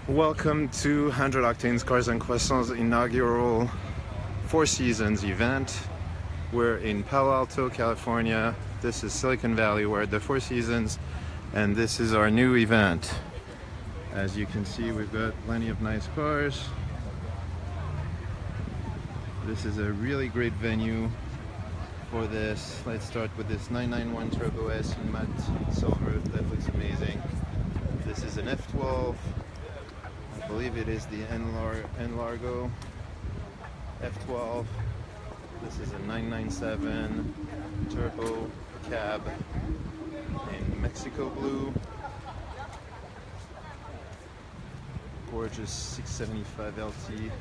Welcome to 100 Octane's Cars and Croissants inaugural Four Seasons event. We're in Palo Alto, California. This is Silicon Valley. We're at the Four Seasons, and this is our new event. As you can see, we've got plenty of nice cars. This is a really great venue for this. Let's start with this 991 Turbo S in matte silver. That looks amazing. This is an F12. I believe it is the N-Largo F12. This is a 997 Turbo cab in Mexico blue. Gorgeous 675 LT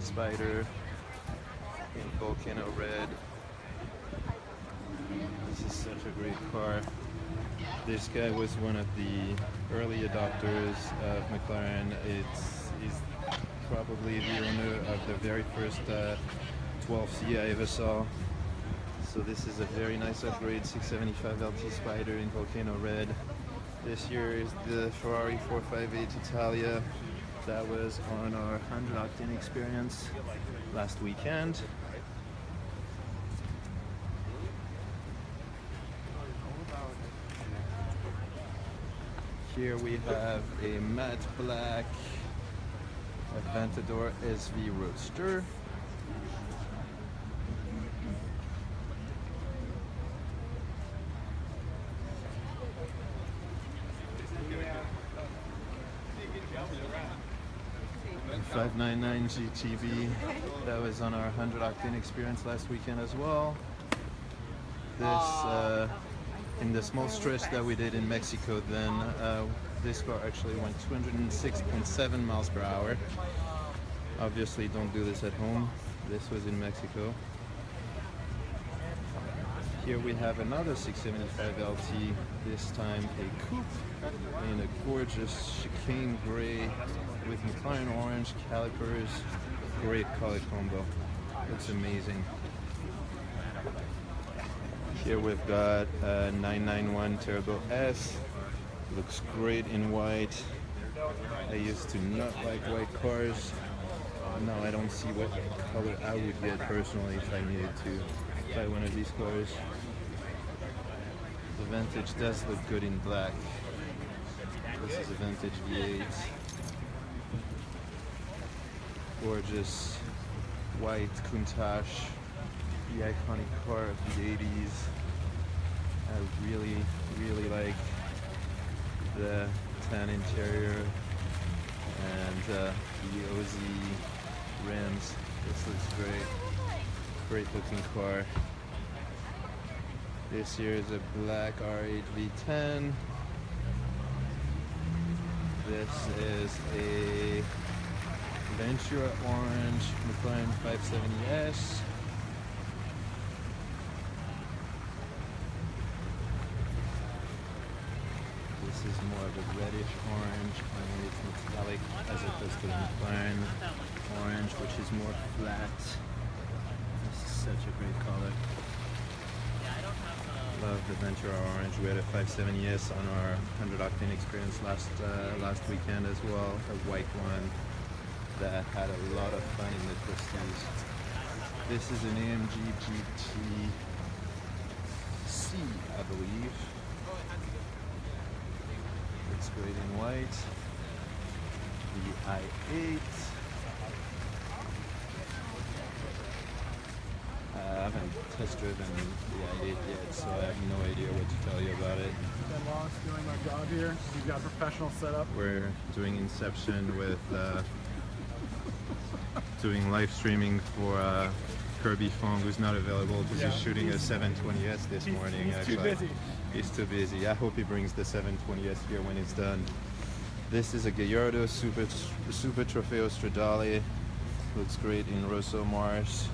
Spyder in volcano red. This is such a great car. This guy was one of the early adopters of McLaren. He's probably the owner of the very first 12C I ever saw. So this is a very nice upgrade, 675 LT Spyder in volcano red. This year is the Ferrari 458 Italia that was on our 100 Octane experience last weekend. Here we have a matte black Aventador SV Roadster. A 599 GTB that was on our 100 Octane experience last weekend as well. This in the small stretch that we did in Mexico, then this car actually went 206.7 miles per hour. Obviously don't do this at home. This was in Mexico. Here we have another 675 LT, this time a coupe in a gorgeous chicane gray with McLaren orange calipers. Great color combo. Looks amazing. Here we've got a 991 Turbo S. Looks great in white. I used to not like white cars. Now I don't see what color I would get personally if I needed to buy one of these cars. The Vantage does look good in black. This is a Vantage V8. Gorgeous white Countach, the iconic car of the 80s. I really like the tan interior and the OZ rims. This looks great looking car. This here is a black R8 V10. This is a Ventura orange McLaren 570S. This is more of a reddish orange, only it's metallic as opposed to the McLaren orange, which is more flat. This is such a great color. Love the Ventura orange. We had a 570S on our 100 Octane experience last weekend as well, a white one that had a lot of fun in the twisties. This is an AMG GT C, I believe. Looks great in white. The i8. I haven't test driven the i8 yet, so I have no idea what to tell you about it. Ben Loss doing my job here. We've got professional setup. We're doing Inception with doing live streaming for Kirby Fong, who's not available because he's shooting a 720S this morning. He's too busy. He's too busy. I hope he brings the 720S here when it's done. This is a Gallardo Super Trofeo Stradale. Looks great in Rosso Mars.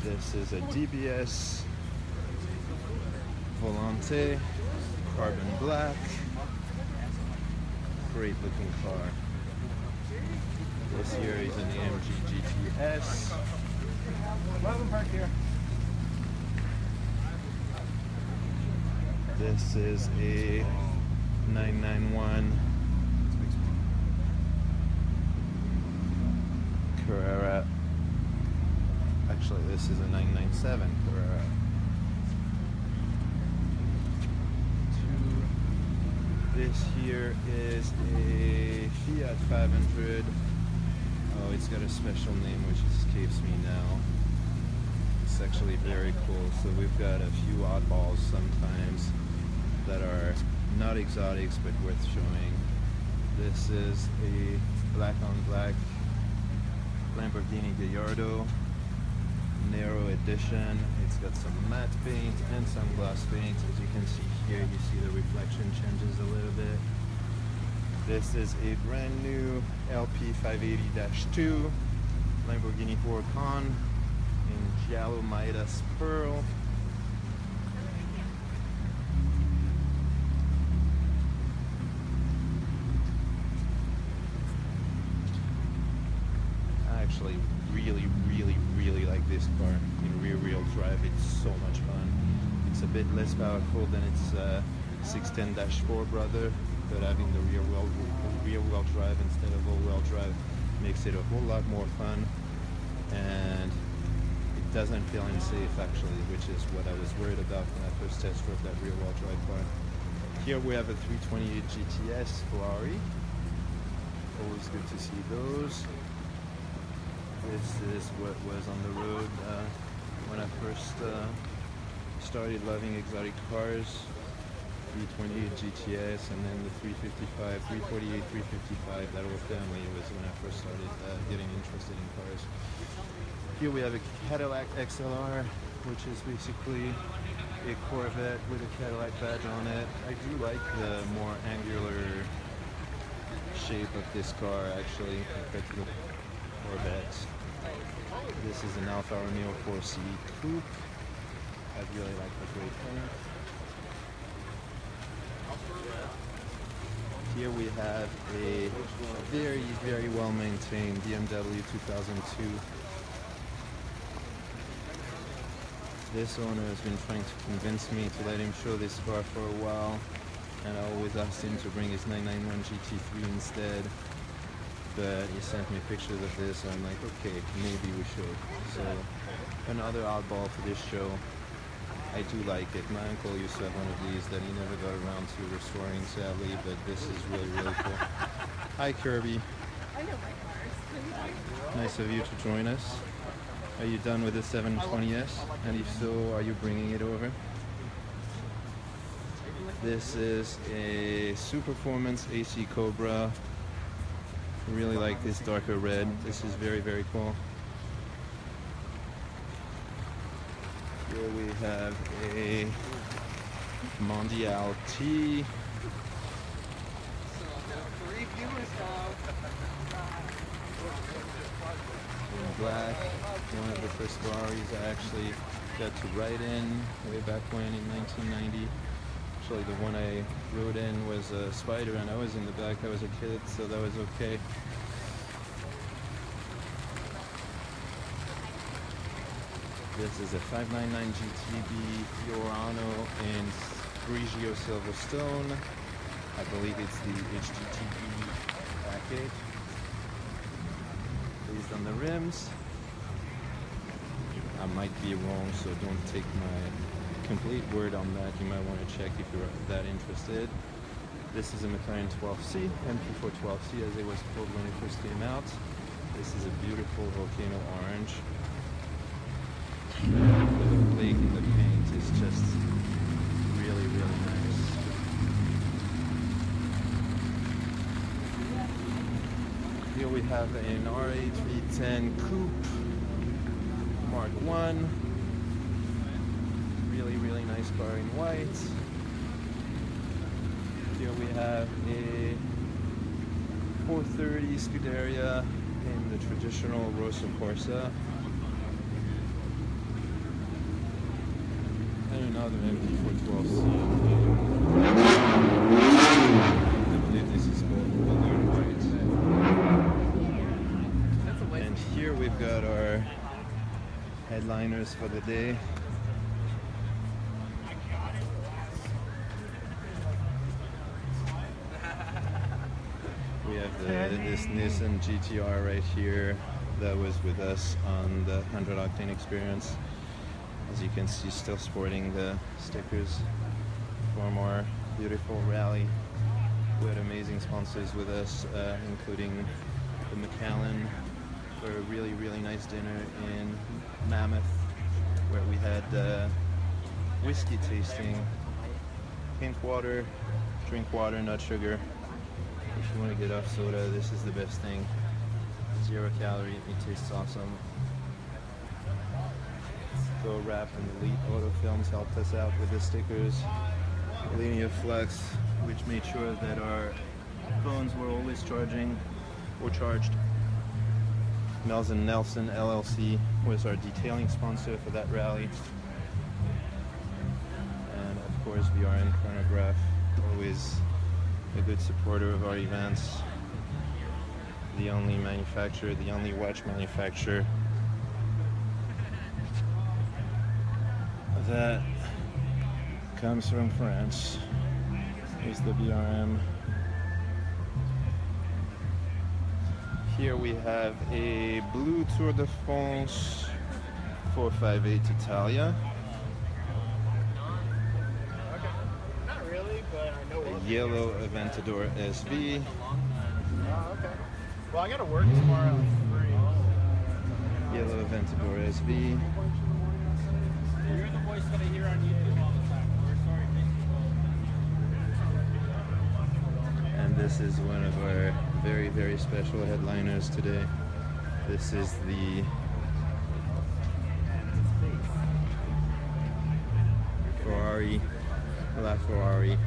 This is a DBS Volante, carbon black. Great looking car. This here is an AMG GTS. Welcome park here. This is a 991 Actually, this is a 997 Carrera. This here is a Fiat 500. Oh, it's got a special name which escapes me now. It's actually very cool. So we've got a few oddballs sometimes that are not exotics but worth showing. This is a black on black Lamborghini Gallardo narrow edition. It's got some matte paint and some gloss paint. As you can see here, you see the reflection changes a little bit. This is a brand new LP 580-2 Lamborghini Huracan in Giallo Midas Pearl. I actually really like this car in rear-wheel drive. It's so much fun. It's a bit less powerful than its 610-4 brother, but having the rear-wheel drive instead of all-wheel drive makes it a whole lot more fun, and it doesn't feel unsafe actually, which is what I was worried about when I first test drove that rear-wheel drive car. Here we have a 328 GT Ferrari. Always good to see those. This is what was on the road when I first started loving exotic cars. 328 GTS, and then the 355, 348, 355, that whole family was when I first started getting interested in cars. Here we have a Cadillac XLR, which is basically a Corvette with a Cadillac badge on it. I do like the more angular shape of this car actually compared to the Corvette. This is an Alfa Romeo 4C Coupe. I really like the gray paint. Here we have a very well maintained BMW 2002. This owner has been trying to convince me to let him show this car for a while, and I always asked him to bring his 991 GT3 instead. But he sent me pictures of this, and I'm like, okay, maybe we should. So, another oddball for this show. I do like it. My uncle used to have one of these that he never got around to restoring, sadly, but this is really cool. Hi, Kirby. I know my cars. Nice of you to join us. Are you done with the 720S? And if so, are you bringing it over? This is a Superformance AC Cobra. Really like this darker red. This is very cool. Here we have a Mondial T. In black. One of the first Ferraris I actually got to ride in way back when in 1990. Actually, the one I rode in was a Spyder, and I was in the back. I was a kid, so that was okay. This is a 599 GTB Fiorano in Grigio Silverstone. I believe it's the HGTB package. Based on the rims. I might be wrong, so don't take my complete word on that. You might want to check if you're that interested. This is a McLaren 12C, MP4 12C as it was called when it first came out. This is a beautiful volcano orange. The flake in the paint is just really nice. Here we have an R8 V10 Coupe Mark 1. Really nice car in white. Here we have a 430 Scuderia in the traditional Rosso Corsa. And another MP412C. I believe this is called Balloon White. And here we've got our headliners for the day. We have this Nissan GTR right here. that was with us on the 100 Octane experience. As you can see, still sporting the stickers for more beautiful rally. We had amazing sponsors with us, including the Macallan, for a really nice dinner in Mammoth, where we had whiskey tasting, pink water, drink water, not sugar. If you want to get off soda, this is the best thing. 0 calorie, it tastes awesome. Go Wrap and Elite Auto Films helped us out with the stickers. Linear Flux, which made sure that our phones were always charging or charged. Mills & Nelson LLC was our detailing sponsor for that rally. And of course VRN Chronograph, always a good supporter of our events. The only manufacturer, the only watch manufacturer that comes from France is the BRM. Here we have a blue Tour de France 458 Italia. Not really, but I know A yellow Aventador SV. Oh, okay. Well, I gotta work tomorrow at 3. Yellow Aventador SV. You're the voice that I hear on YouTube all the time. We're sorry, And this is one of our very special headliners today. This is the Ferrari LaFerrari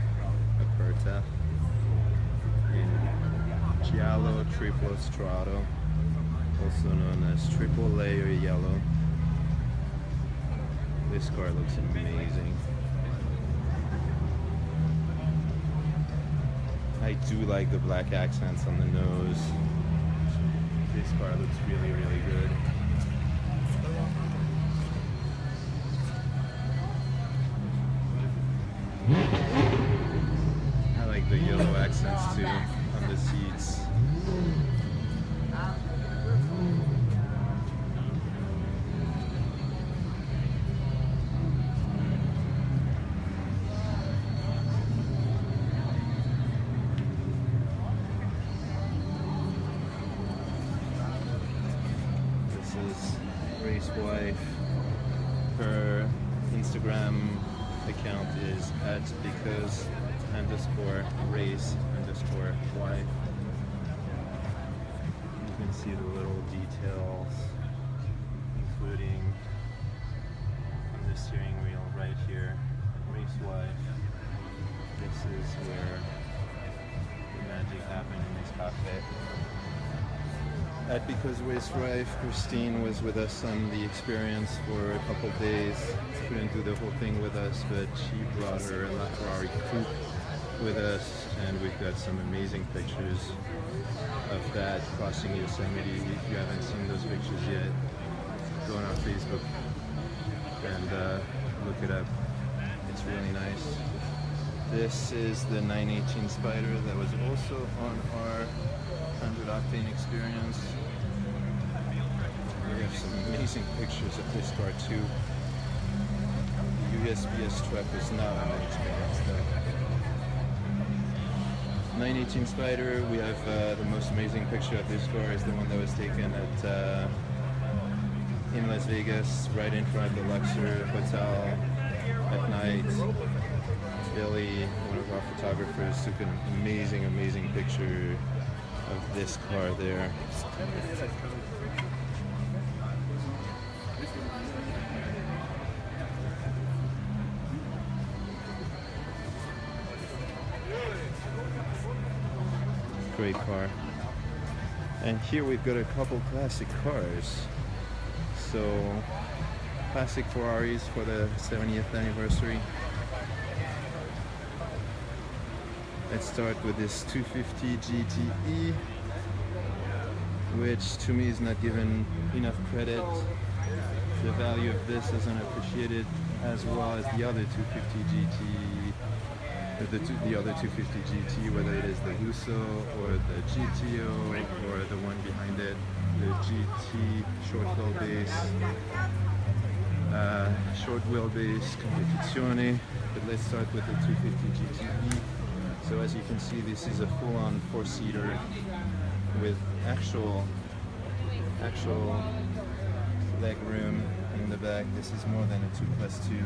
Aperta in Giallo Triplo Strato, also known as triple layer yellow. This car looks amazing. I do like the black accents on the nose. This car looks really good. I like the yellow accents too on the seats. Race wife. Her Instagram account is @because_race_wife. You can see the little details, including on the steering wheel right here. Race wife. This is where the magic happened in this cafe. At Because Race Wife, Christine was with us on the experience for a couple days. Couldn't do the whole thing with us, but she brought her LaFerrari coupe with us, and we've got some amazing pictures of that crossing Yosemite. If you haven't seen those pictures yet, go on our Facebook and look it up. It's really nice. This is the 918 Spyder that was also on our 100 Octane experience. We have some amazing pictures of this car too. The USPS truck was not on the experience though. 918 Spyder, we have the most amazing picture of this car is the one that was taken at in Las Vegas, right in front of the Luxor Hotel at night. Billy, one of our photographers, took an amazing picture of this car there. Great car. And here we've got a couple classic cars. So, classic Ferraris for the 70th anniversary. Let's start with this 250 GTE, which to me is not given enough credit. The value of this isn't appreciated as well as the other 250 GT the other 250 GT, whether it is the Lusso or the GTO or the one behind it, the GT short wheelbase competizione. But let's start with the 250 GTE. So as you can see, this is a full-on four-seater with actual leg room in the back. This is more than a 2+2.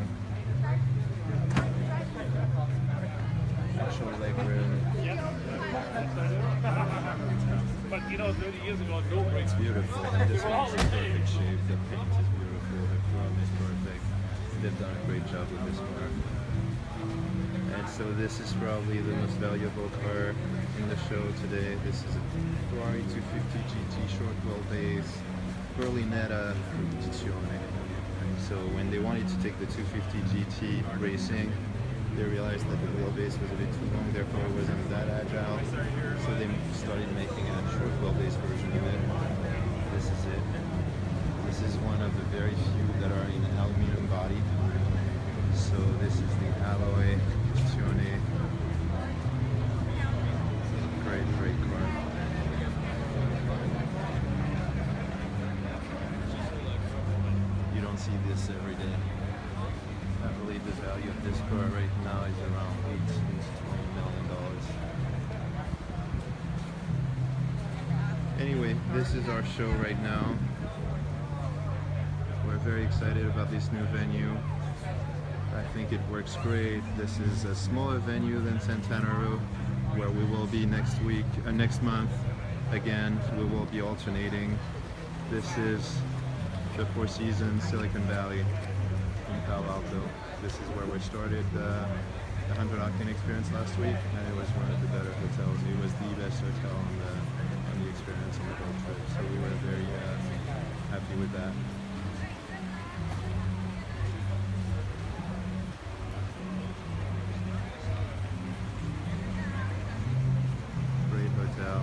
Actual leg room. But you know, 30 years ago, no brakes. It's beautiful. This one's in perfect shape. The paint is beautiful. The chrome is perfect. They've done a great job with this car. And so this is probably the most valuable car in the show today. This is a Ferrari 250 GT short wheelbase Berlinetta competizione. And so when they wanted to take the 250 GT racing, they realized that the wheelbase was a bit too long, therefore it wasn't that agile. So they started making a short wheelbase version of it. This is it. This is one of the very few that are in aluminum body. So this is the alloy competizione. Great car. You don't see this every day. I believe the value of this car right now is around $8 to $20 million. Anyway, this is our show right now. We're very excited about this new venue. I think it works great. This is a smaller venue than Santana Row, where we will be next month. Again, we will be alternating. This is the Four Seasons Silicon Valley in Palo Alto. This is where we started the 100 Octane experience last week, and it was one of the better hotels. It was the best hotel on the experience on the whole trip, so we were very happy with that. Great hotel.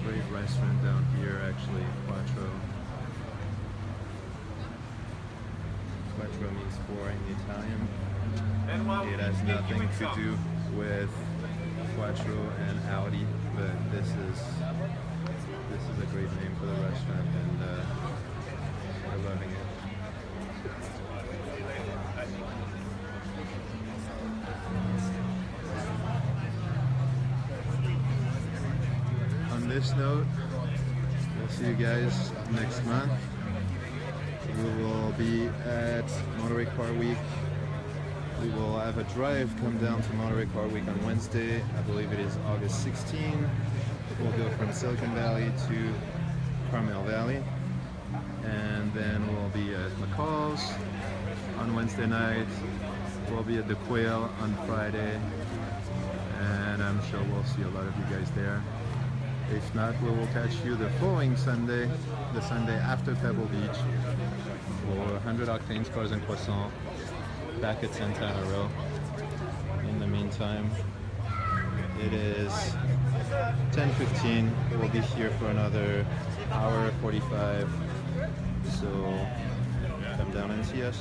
Great restaurant down here, actually, Quattro. Quattro means four in Italian. It has nothing to do with Quattro and Audi, but this is a great name for the restaurant, and we're loving it. On this note, we'll see you guys next month. We will be at Monterey Car Week. We will have a drive come down to Monterey Car Week on Wednesday. I believe it is August 16. We'll go from Silicon Valley to Carmel Valley. And then we'll be at McCall's on Wednesday night. We'll be at the Quail on Friday. And I'm sure we'll see a lot of you guys there. If not, we will catch you the following Sunday, the Sunday after Pebble Beach, for 100 Octanes Cars and Croissants back at Santana Row. In the meantime, it is 10:15. We'll be here for another hour 45. So come down and see us.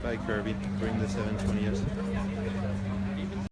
Bye, Kirby. Bring the 720s.